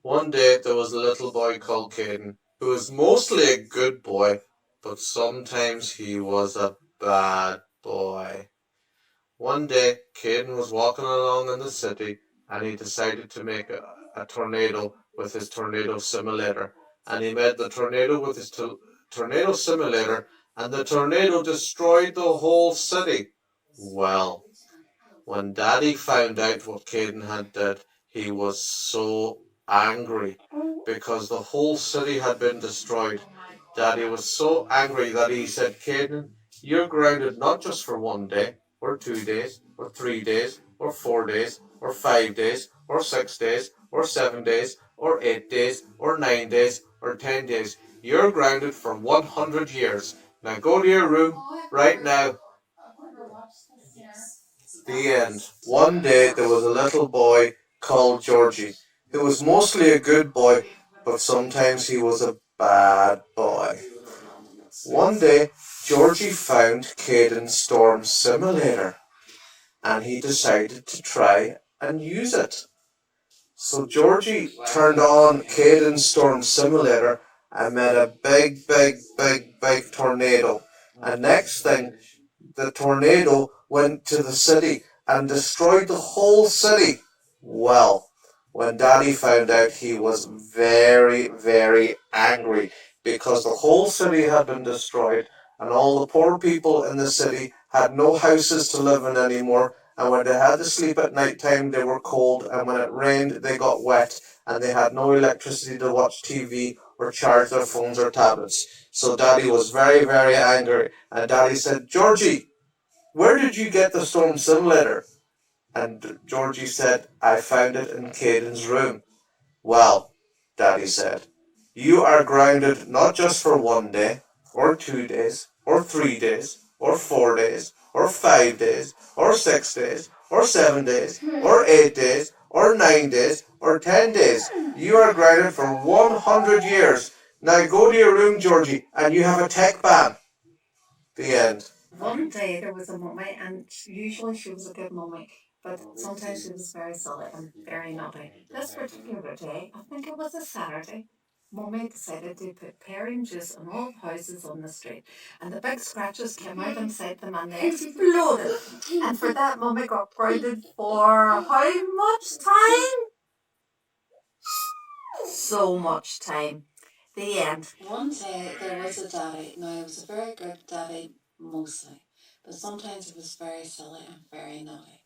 One day there was a little boy called Caden, who was mostly a good boy, but sometimes he was a bad boy. One day Caden was walking along in the city and he decided to make a tornado with his tornado simulator. And he made the tornado with his tornado simulator, and the tornado destroyed the whole city. Well, when Daddy found out what Caden had did, he was so angry because the whole city had been destroyed. Daddy was so angry that he said, Caden, you're grounded not just for 1 day, or 2 days, or 3 days, or 4 days, or 5 days, or 6 days, or 7 days, or 8 days, or 9 days, or 10 days. You're grounded for 100 years. Now go to your room right now. The end. One day there was a little boy called Georgie, who was mostly a good boy, but sometimes he was a bad boy. One day, Georgie found Caden's Storm Simulator, and he decided to try and use it. So Georgie turned on Caden's Storm Simulator and made a big tornado. And next thing, the tornado went to the city and destroyed the whole city. Well, when Daddy found out, he was very angry because the whole city had been destroyed and all the poor people in the city had no houses to live in anymore. And when they had to sleep at night time, they were cold, and when it rained, they got wet, and they had no electricity to watch TV or charge their phones or tablets. So Daddy was very angry, and Daddy said, Georgie, where did you get the Storm Simulator? And Georgie said, I found it in Caden's room. Well, Daddy said, you are grounded not just for 1 day, or 2 days, or 3 days, or 4 days, or 5 days, or 6 days, or 7 days, or 8 days, or 9 days, or 10 days. You are grounded for 100 years. Now go to your room, Georgie, and you have a tech ban. The end. One day there was a mummy, and usually she was a good mummy, but sometimes she was very silly and very naughty. This particular day, I think it was a Saturday, Mummy decided to put pear juice on all the houses on the street, and the big scratches came out inside them and they exploded. And for that, Mummy got grounded for how much time? So much time. The end. One day there was a daddy. Now, he was a very good daddy mostly, but sometimes he was very silly and very naughty.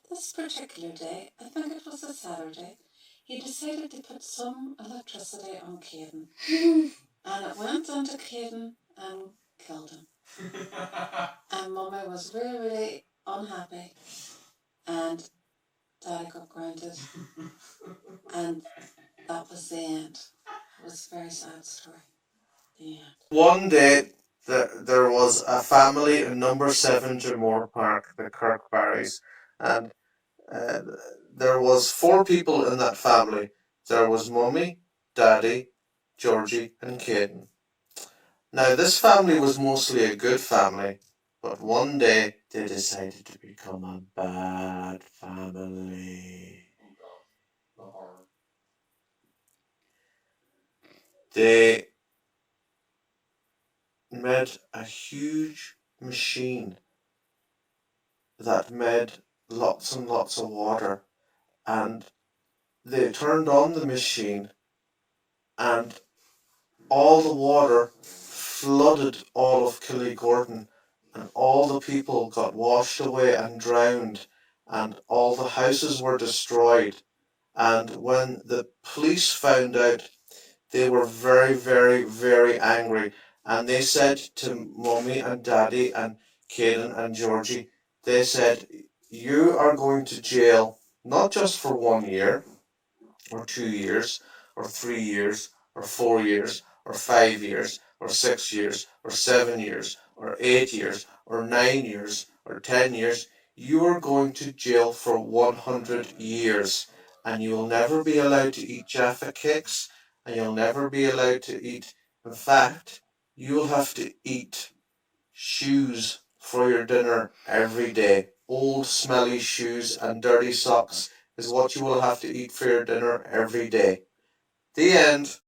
This particular day, I think it was a Saturday, he decided to put some electricity on Caden. And it went into Caden and killed him. And Mummy was really unhappy. And Daddy got grounded. And that was the end. It was a very sad story. The end. One day, there was a family in number 7 Jamore Park, the Kirkbarrys, and uh, there was 4 people in that family. There was Mummy, Daddy, Georgie, and Caden. Now, this family was mostly a good family, but one day they decided to become a bad family. They made a huge machine that made lots and lots of water, and they turned on the machine, and all the water flooded all of Killygorton, and all the people got washed away and drowned, and all the houses were destroyed. And when the police found out, they were very angry, and they said to Mummy and Daddy and Caden and Georgie, they said, you are going to jail not just for 1 year, or 2 years, or 3 years, or 4 years, or 5 years, or 6 years, or 7 years, or 8 years, or 9 years, or 10 years. You are going to jail for 100 years, and you will never be allowed to eat Jaffa cakes, and you'll never be allowed to eat. In fact, you'll have to eat shoes for your dinner every day. Old smelly shoes and dirty socks is what you will have to eat for your dinner every day. The end.